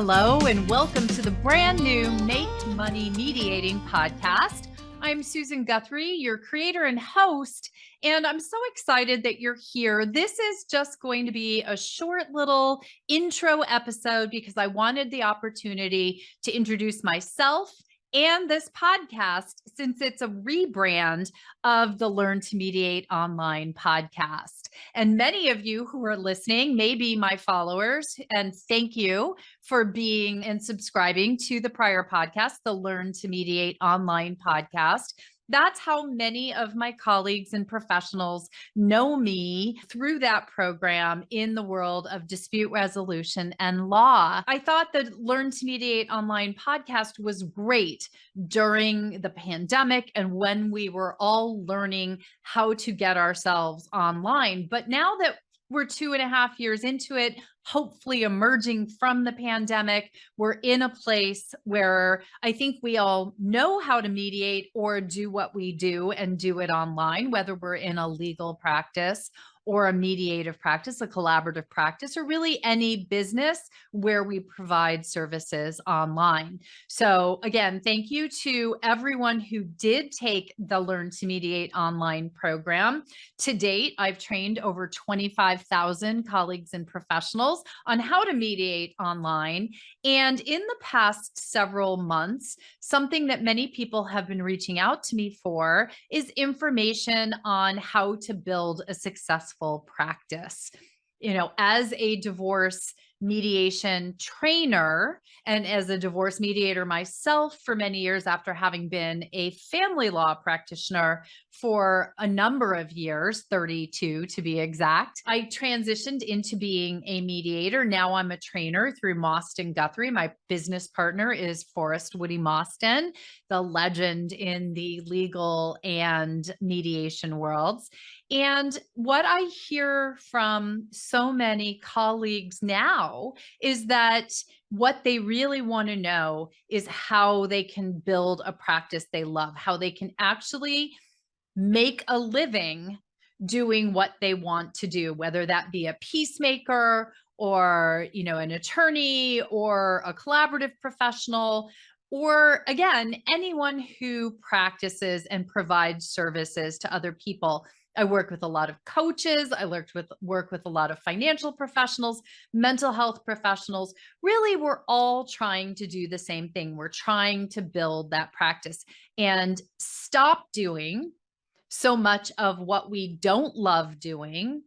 Hello, and welcome to the brand new Make Money Mediating podcast. I'm Susan Guthrie, your creator and host, and I'm so excited that you're here. This is just going to be a short little intro episode because I wanted the opportunity to introduce myself and this podcast since it's a rebrand of the Learn to Mediate online podcast. And many of you who are listening may be my followers, and thank you for being and subscribing to the prior podcast, the Learn to Mediate online podcast. That's how many of my colleagues and professionals know me through that program in the world of dispute resolution and law. I thought the Learn to Mediate online podcast was great during the pandemic and when we were all learning how to get ourselves online. But now that we're 2.5 years into it, hopefully emerging from the pandemic, we're in a place where I think we all know how to mediate or do what we do and do it online, whether we're in a legal practice or a mediative practice, a collaborative practice, or really any business where we provide services online. So again, thank you to everyone who did take the Learn to Mediate online program. To date, I've trained over 25,000 colleagues and professionals on how to mediate online. And in the past several months, something that many people have been reaching out to me for is information on how to build a successful practice. You know, as a divorce mediation trainer and as a divorce mediator myself for many years after having been a family law practitioner for a number of years, 32 to be exact, I transitioned into being a mediator. Now I'm a trainer through Susan Guthrie. My business partner is Forrest Woody Mostyn, the legend in the legal and mediation worlds. And what I hear from so many colleagues now is that what they really want to know is how they can build a practice they love, how they can actually make a living doing what they want to do, whether that be a peacemaker or, an attorney or a collaborative professional, or again, anyone who practices and provides services to other people. I work with a lot of coaches. I work with a lot of financial professionals, mental health professionals. Really, we're all trying to do the same thing. We're trying to build that practice and stop doing so much of what we don't love doing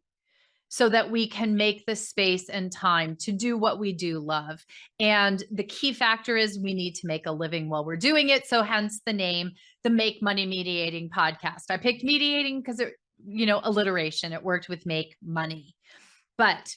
so that we can make the space and time to do what we do love. And the key factor is we need to make a living while we're doing it. So hence the name, the Make Money Mediating podcast. I picked mediating because alliteration, it worked with make money. But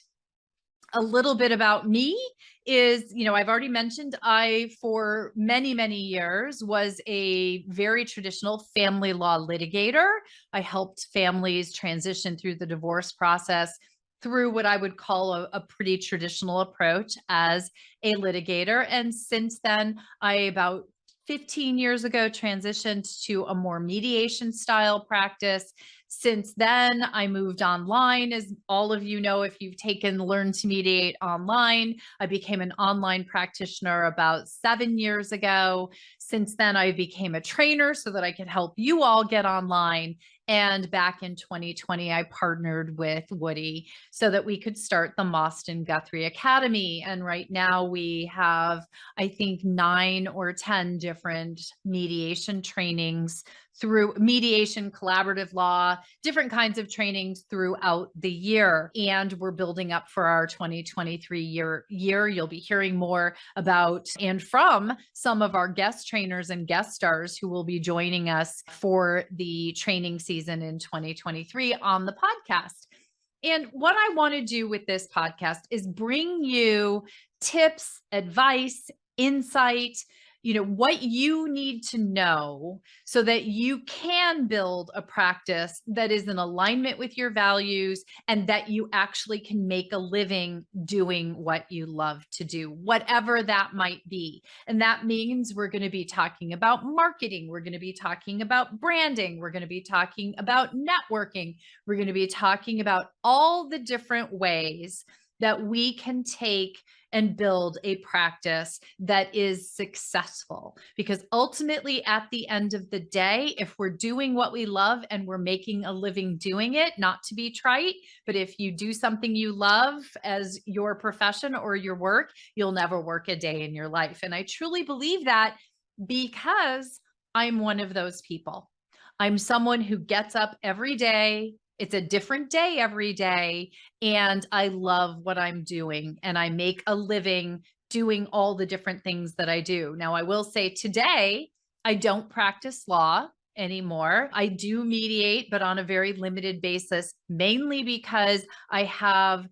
a little bit about me is, I've already mentioned I, for many, many years, was a very traditional family law litigator. I helped families transition through the divorce process through what I would call a pretty traditional approach as a litigator. And since then, about 15 years ago, transitioned to a more mediation style practice. Since then, I moved online. As all of you know, if you've taken Learn to Mediate online, I became an online practitioner about 7 years ago. Since then, I became a trainer so that I could help you all get online. And back in 2020, I partnered with Woody so that we could start the Susan Guthrie Academy. And right now we have, I think, 9 or 10 different mediation trainings through mediation, collaborative law, different kinds of trainings throughout the year. And we're building up for our 2023 year. You'll be hearing more about and from some of our guest trainers and guest stars who will be joining us for the training season in 2023 on the podcast. And what I want to do with this podcast is bring you tips, advice, insight, what you need to know so that you can build a practice that is in alignment with your values and that you actually can make a living doing what you love to do, whatever that might be. And that means we're going to be talking about marketing. We're going to be talking about branding. We're going to be talking about networking. We're going to be talking about all the different ways that we can take and build a practice that is successful. Because ultimately, at the end of the day, if we're doing what we love and we're making a living doing it, not to be trite, but if you do something you love as your profession or your work, you'll never work a day in your life. And I truly believe that because I'm one of those people. I'm someone who gets up every day. It's a different day every day. And I love what I'm doing. And I make a living doing all the different things that I do. Now, I will say today, I don't practice law anymore. I do mediate, but on a very limited basis, mainly because I have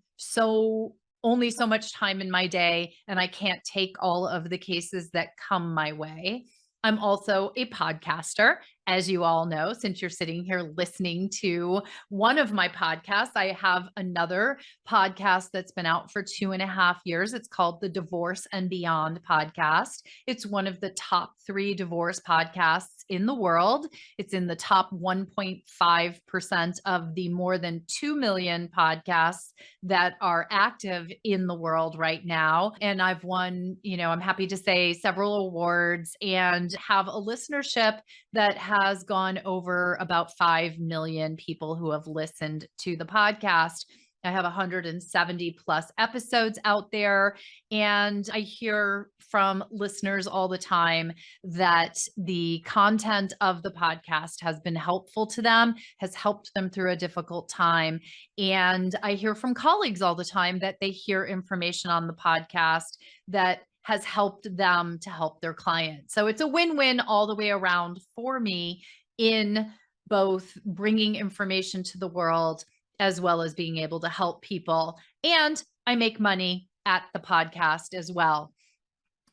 only so much time in my day and I can't take all of the cases that come my way. I'm also a podcaster, as you all know, since you're sitting here listening to one of my podcasts. I have another podcast that's been out for 2.5 years. It's called the Divorce and Beyond podcast. It's one of the top 3 divorce podcasts in the world. It's in the top 1.5% of the more than 2 million podcasts that are active in the world right now. And I've won, I'm happy to say, several awards and have a listenership that has gone over about 5 million people who have listened to the podcast. I have 170 plus episodes out there. And I hear from listeners all the time that the content of the podcast has been helpful to them, has helped them through a difficult time. And I hear from colleagues all the time that they hear information on the podcast that has helped them to help their clients. So it's a win-win all the way around for me in both bringing information to the world as well as being able to help people. And I make money at the podcast as well.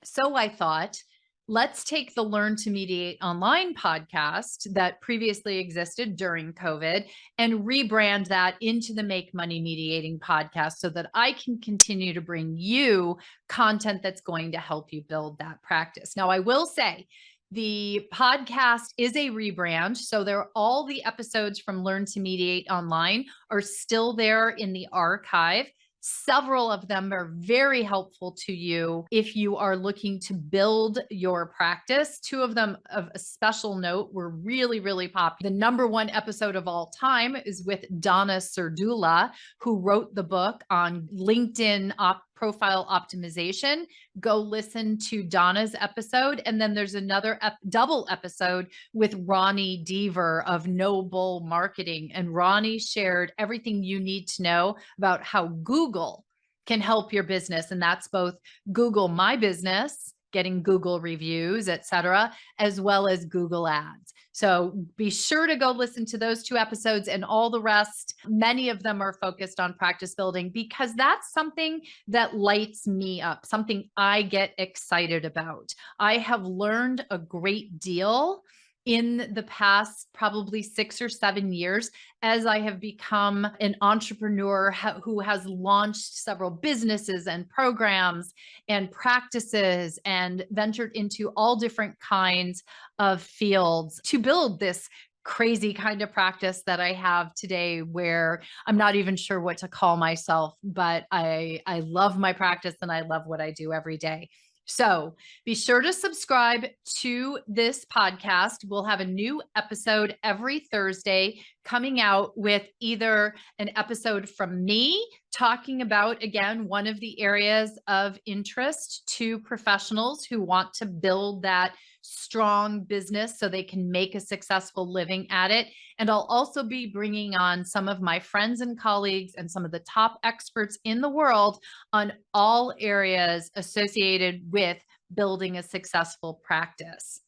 So I thought, let's take the Learn to Mediate Online podcast that previously existed during COVID and rebrand that into the Make Money Mediating podcast so that I can continue to bring you content that's going to help you build that practice. Now, I will say, the podcast is a rebrand. So all the episodes from Learn to Mediate Online are still there in the archive. Several of them are very helpful to you if you are looking to build your practice. 2 of them of a special note were really, really popular. The number 1 episode of all time is with Donna Serdula, who wrote the book on LinkedIn profile optimization. Go listen to Donna's episode. And then there's another double episode with Ronnie Deaver of No Bull Marketing. And Ronnie shared everything you need to know about how Google can help your business. And that's both Google My Business, getting Google reviews, etc., as well as Google Ads. So be sure to go listen to those 2 episodes and all the rest. Many of them are focused on practice building because that's something that lights me up, something I get excited about. I have learned a great deal in the past probably 6 or 7 years as I have become an entrepreneur who has launched several businesses and programs and practices and ventured into all different kinds of fields to build this crazy kind of practice that I have today, where I'm not even sure what to call myself, but I love my practice and I love what I do every day. So be sure to subscribe to this podcast. We'll have a new episode every Thursday coming out with either an episode from me talking about, again, one of the areas of interest to professionals who want to build that strong business so they can make a successful living at it. And I'll also be bringing on some of my friends and colleagues and some of the top experts in the world on all areas associated with building a successful practice.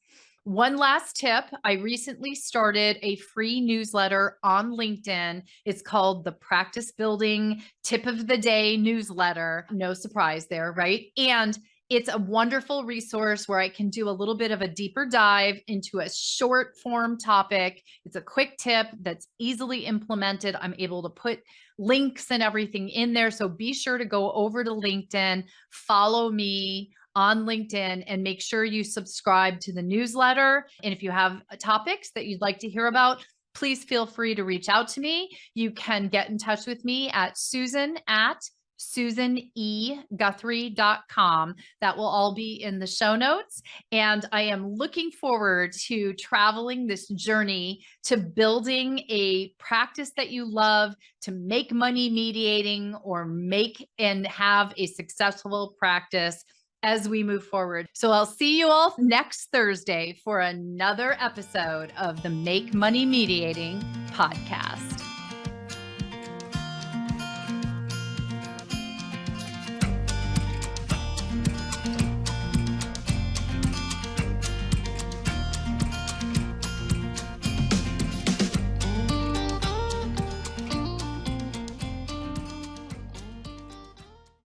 One last tip, I recently started a free newsletter on LinkedIn. It's called the Practice Building Tip of the Day newsletter. No surprise there, right? And it's a wonderful resource where I can do a little bit of a deeper dive into a short form topic. It's a quick tip that's easily implemented. I'm able to put links and everything in there. So be sure to go over to LinkedIn, follow me on LinkedIn, and make sure you subscribe to the newsletter. And if you have topics that you'd like to hear about, please feel free to reach out to me. You can get in touch with me at Susan at susaneguthrie.com. That will all be in the show notes. And I am looking forward to traveling this journey to building a practice that you love, to make money mediating, or make and have a successful practice as we move forward. So I'll see you all next Thursday for another episode of the Make Money Mediating podcast.